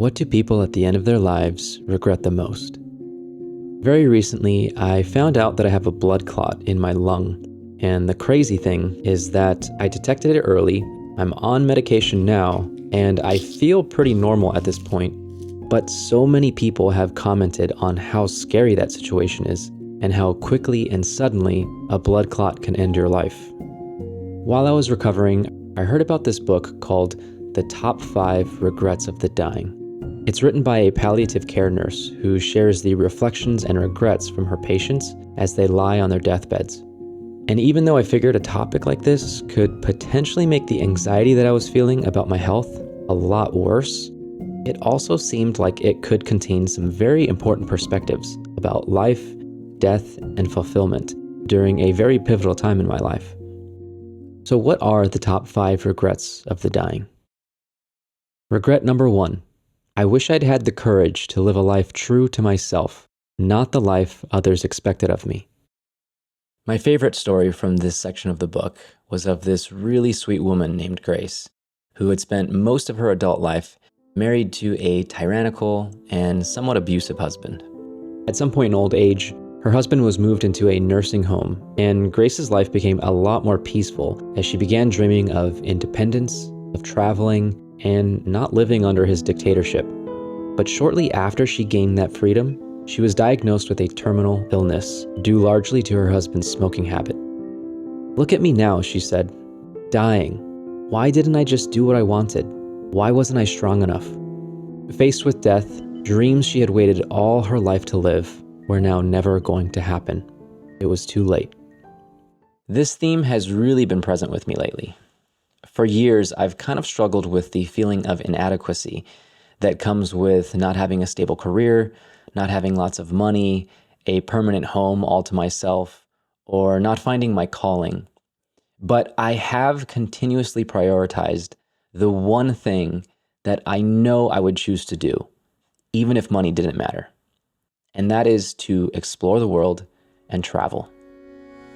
What do people at the end of their lives regret the most? Very recently, I found out that I have a blood clot in my lung. And the crazy thing is that I detected it early, I'm on medication now, and I feel pretty normal at this point. But so many people have commented on how scary that situation is, and how quickly and suddenly a blood clot can end your life. While I was recovering, I heard about this book called The Top 5 Regrets of the Dying. It's written by a palliative care nurse who shares the reflections and regrets from her patients as they lie on their deathbeds. And even though I figured a topic like this could potentially make the anxiety that I was feeling about my health a lot worse, it also seemed like it could contain some very important perspectives about life, death, and fulfillment during a very pivotal time in my life. So what are the top 5 regrets of the dying? Regret number 1. I wish I'd had the courage to live a life true to myself, not the life others expected of me. My favorite story from this section of the book was of this really sweet woman named Grace, who had spent most of her adult life married to a tyrannical and somewhat abusive husband. At some point in old age, her husband was moved into a nursing home, and Grace's life became a lot more peaceful as she began dreaming of independence, of traveling, and not living under his dictatorship. But shortly after she gained that freedom, she was diagnosed with a terminal illness due largely to her husband's smoking habit. "Look at me now," she said, "dying. Why didn't I just do what I wanted? Why wasn't I strong enough?" Faced with death, dreams she had waited all her life to live were now never going to happen. It was too late. This theme has really been present with me lately. For years, I've kind of struggled with the feeling of inadequacy that comes with not having a stable career, not having lots of money, a permanent home all to myself, or not finding my calling. But I have continuously prioritized the one thing that I know I would choose to do, even if money didn't matter. And that is to explore the world and travel.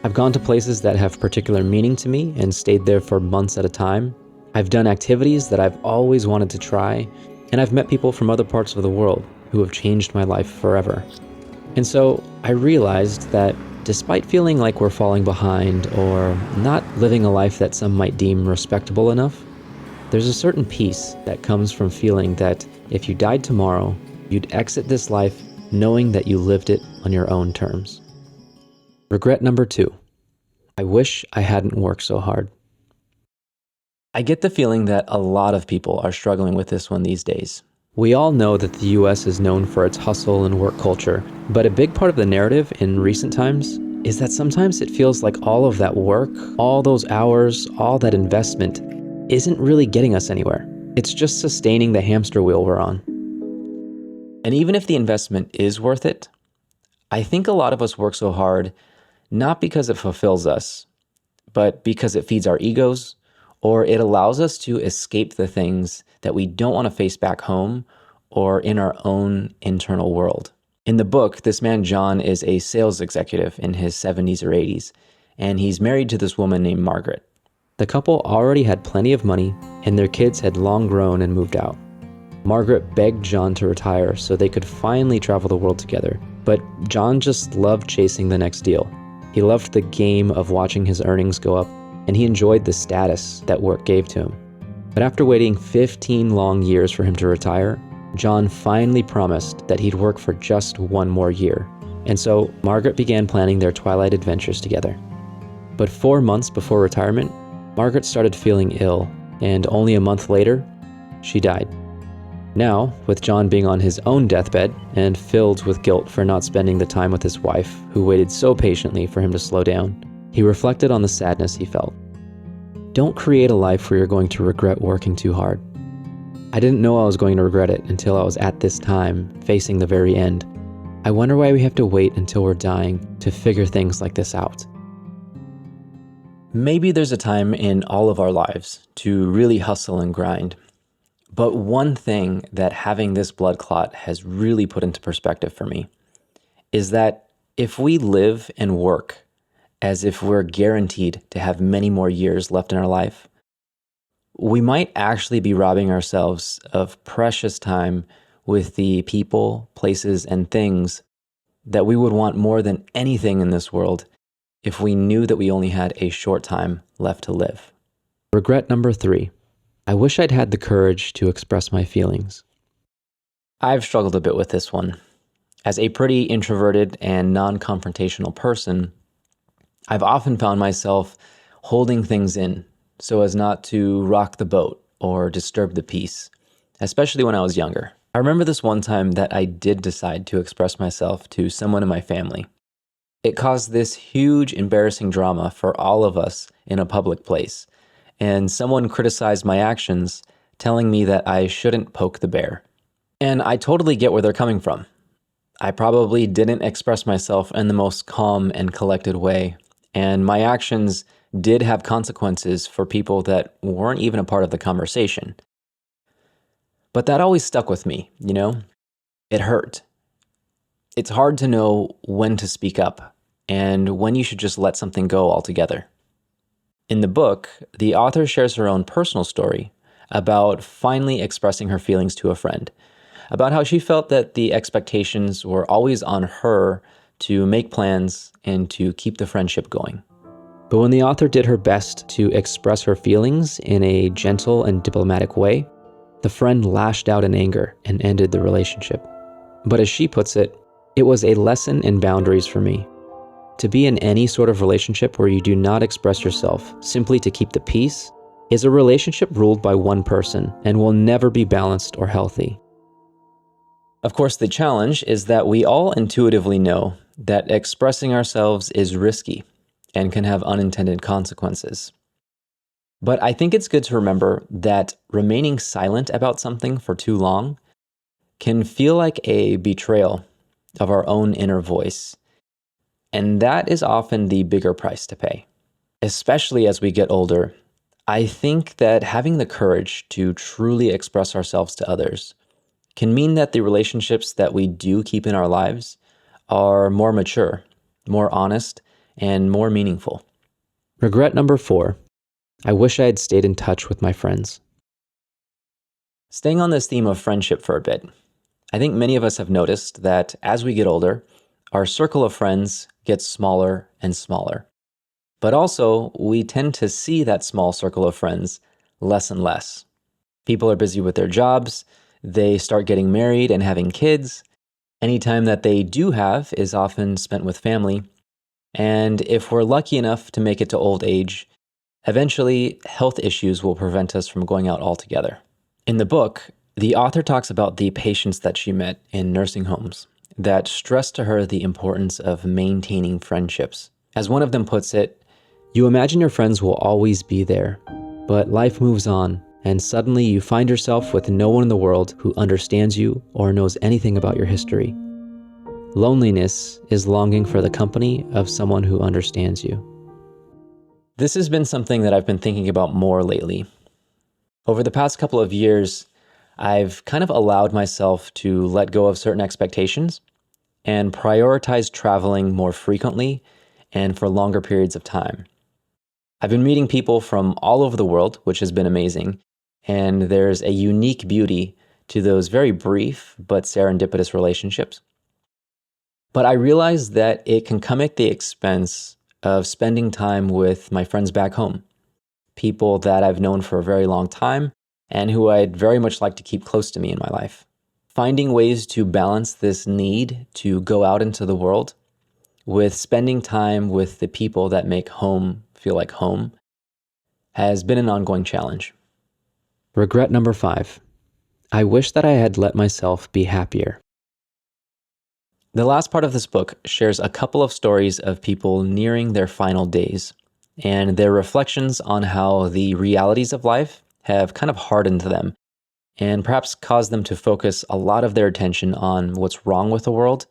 I've gone to places that have particular meaning to me and stayed there for months at a time. I've done activities that I've always wanted to try, and I've met people from other parts of the world who have changed my life forever. And so I realized that despite feeling like we're falling behind or not living a life that some might deem respectable enough, there's a certain peace that comes from feeling that if you died tomorrow, you'd exit this life knowing that you lived it on your own terms. Regret number 2. I wish I hadn't worked so hard. I get the feeling that a lot of people are struggling with this one these days. We all know that the US is known for its hustle and work culture, but a big part of the narrative in recent times is that sometimes it feels like all of that work, all those hours, all that investment isn't really getting us anywhere. It's just sustaining the hamster wheel we're on. And even if the investment is worth it, I think a lot of us work so hard not because it fulfills us, but because it feeds our egos, or it allows us to escape the things that we don't want to face back home or in our own internal world. In the book, this man John is a sales executive in his 70s or 80s, and he's married to this woman named Margaret. The couple already had plenty of money, and their kids had long grown and moved out. Margaret begged John to retire so they could finally travel the world together, but John just loved chasing the next deal. He loved the game of watching his earnings go up, and he enjoyed the status that work gave to him. But after waiting 15 long years for him to retire, John finally promised that he'd work for just one more year. And so Margaret began planning their twilight adventures together. But 4 months before retirement, Margaret started feeling ill, and only a month later, she died. Now, with John being on his own deathbed and filled with guilt for not spending the time with his wife, who waited so patiently for him to slow down, he reflected on the sadness he felt. Don't create a life where you're going to regret working too hard. I didn't know I was going to regret it until I was at this time, facing the very end. I wonder why we have to wait until we're dying to figure things like this out. Maybe there's a time in all of our lives to really hustle and grind. But one thing that having this blood clot has really put into perspective for me is that if we live and work as if we're guaranteed to have many more years left in our life, we might actually be robbing ourselves of precious time with the people, places, and things that we would want more than anything in this world if we knew that we only had a short time left to live. Regret number 3. I wish I'd had the courage to express my feelings. I've struggled a bit with this one. As a pretty introverted and non-confrontational person, I've often found myself holding things in so as not to rock the boat or disturb the peace, especially when I was younger. I remember this one time that I did decide to express myself to someone in my family. It caused this huge embarrassing drama for all of us in a public place, and someone criticized my actions, telling me that I shouldn't poke the bear. And I totally get where they're coming from. I probably didn't express myself in the most calm and collected way, and my actions did have consequences for people that weren't even a part of the conversation. But that always stuck with me, you know? It hurt. It's hard to know when to speak up and when you should just let something go altogether. In the book, the author shares her own personal story about finally expressing her feelings to a friend, about how she felt that the expectations were always on her to make plans and to keep the friendship going. But when the author did her best to express her feelings in a gentle and diplomatic way, the friend lashed out in anger and ended the relationship. But as she puts it, it was a lesson in boundaries for me. To be in any sort of relationship where you do not express yourself simply to keep the peace is a relationship ruled by one person and will never be balanced or healthy. Of course, the challenge is that we all intuitively know that expressing ourselves is risky and can have unintended consequences. But I think it's good to remember that remaining silent about something for too long can feel like a betrayal of our own inner voice. And that is often the bigger price to pay. Especially as we get older, I think that having the courage to truly express ourselves to others can mean that the relationships that we do keep in our lives are more mature, more honest, and more meaningful. Regret number 4. I wish I had stayed in touch with my friends. Staying on this theme of friendship for a bit, I think many of us have noticed that as we get older, our circle of friends gets smaller and smaller. But also, we tend to see that small circle of friends less and less. People are busy with their jobs, they start getting married and having kids. Any time that they do have is often spent with family. And if we're lucky enough to make it to old age, eventually health issues will prevent us from going out altogether. In the book, the author talks about the patients that she met in nursing homes that stressed to her the importance of maintaining friendships. As one of them puts it, you imagine your friends will always be there, but life moves on, and suddenly you find yourself with no one in the world who understands you or knows anything about your history. Loneliness is longing for the company of someone who understands you. This has been something that I've been thinking about more lately. Over the past couple of years, I've kind of allowed myself to let go of certain expectations and prioritize traveling more frequently and for longer periods of time. I've been meeting people from all over the world, which has been amazing, and there's a unique beauty to those very brief but serendipitous relationships. But I realize that it can come at the expense of spending time with my friends back home, people that I've known for a very long time and who I'd very much like to keep close to me in my life. Finding ways to balance this need to go out into the world with spending time with the people that make home feel like home has been an ongoing challenge. Regret number 5. I wish that I had let myself be happier. The last part of this book shares a couple of stories of people nearing their final days and their reflections on how the realities of life have kind of hardened them and perhaps caused them to focus a lot of their attention on what's wrong with the world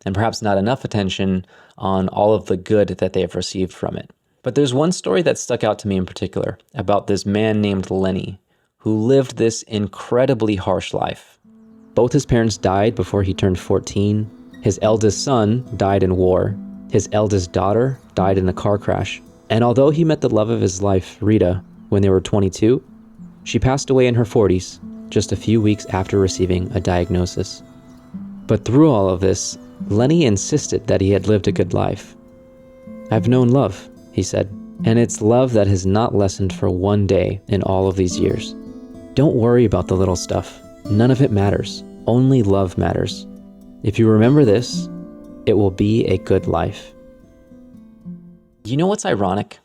and perhaps not enough attention on all of the good that they have received from it. But there's one story that stuck out to me in particular about this man named Lenny who lived this incredibly harsh life. Both his parents died before he turned 14. His eldest son died in war. His eldest daughter died in a car crash. And although he met the love of his life, Rita, when they were 22, She passed away in her 40s, just a few weeks after receiving a diagnosis. But through all of this, Lenny insisted that he had lived a good life. "I've known love," he said, "and it's love that has not lessened for one day in all of these years. Don't worry about the little stuff. None of it matters. Only love matters. If you remember this, it will be a good life." You know what's ironic?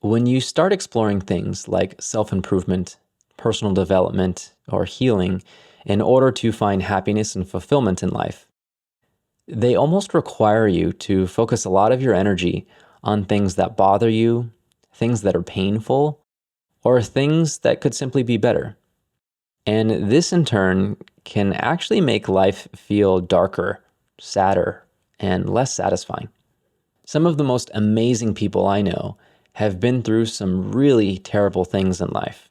When you start exploring things like self-improvement, personal development, or healing in order to find happiness and fulfillment in life, they almost require you to focus a lot of your energy on things that bother you, things that are painful, or things that could simply be better. And this in turn can actually make life feel darker, sadder, and less satisfying. Some of the most amazing people I know have been through some really terrible things in life.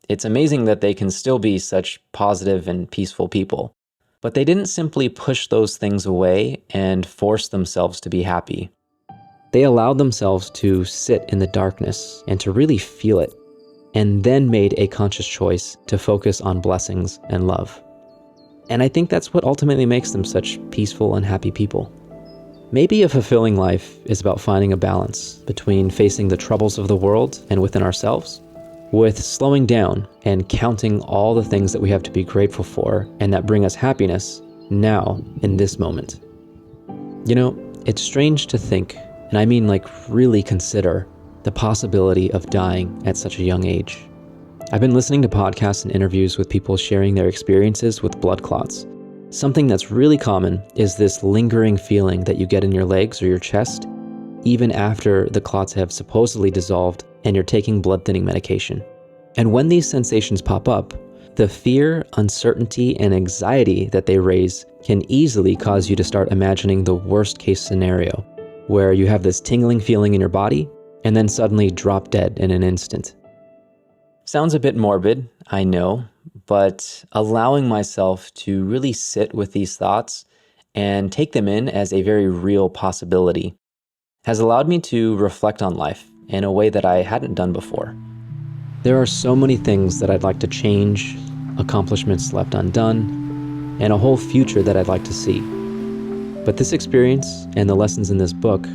It's amazing that they can still be such positive and peaceful people, but they didn't simply push those things away and force themselves to be happy. They allowed themselves to sit in the darkness and to really feel it, and then made a conscious choice to focus on blessings and love. And I think that's what ultimately makes them such peaceful and happy people. Maybe a fulfilling life is about finding a balance between facing the troubles of the world and within ourselves, with slowing down and counting all the things that we have to be grateful for and that bring us happiness now in this moment. You know, it's strange to think, and I mean like really consider, the possibility of dying at such a young age. I've been listening to podcasts and interviews with people sharing their experiences with blood clots. Something that's really common is this lingering feeling that you get in your legs or your chest, even after the clots have supposedly dissolved and you're taking blood thinning medication. And when these sensations pop up, the fear, uncertainty, and anxiety that they raise can easily cause you to start imagining the worst case scenario, where you have this tingling feeling in your body and then suddenly drop dead in an instant. Sounds a bit morbid, I know, but allowing myself to really sit with these thoughts and take them in as a very real possibility has allowed me to reflect on life in a way that I hadn't done before. There are so many things that I'd like to change, accomplishments left undone, and a whole future that I'd like to see. But this experience and the lessons in this book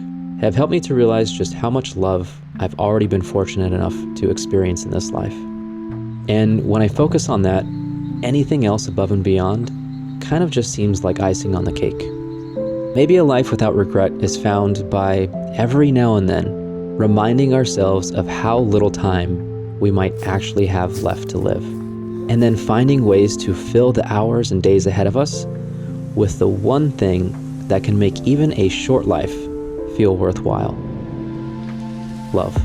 have helped me to realize just how much love I've already been fortunate enough to experience in this life. And when I focus on that, anything else above and beyond kind of just seems like icing on the cake. Maybe a life without regret is found by every now and then reminding ourselves of how little time we might actually have left to live, and then finding ways to fill the hours and days ahead of us with the one thing that can make even a short life feel worthwhile: love.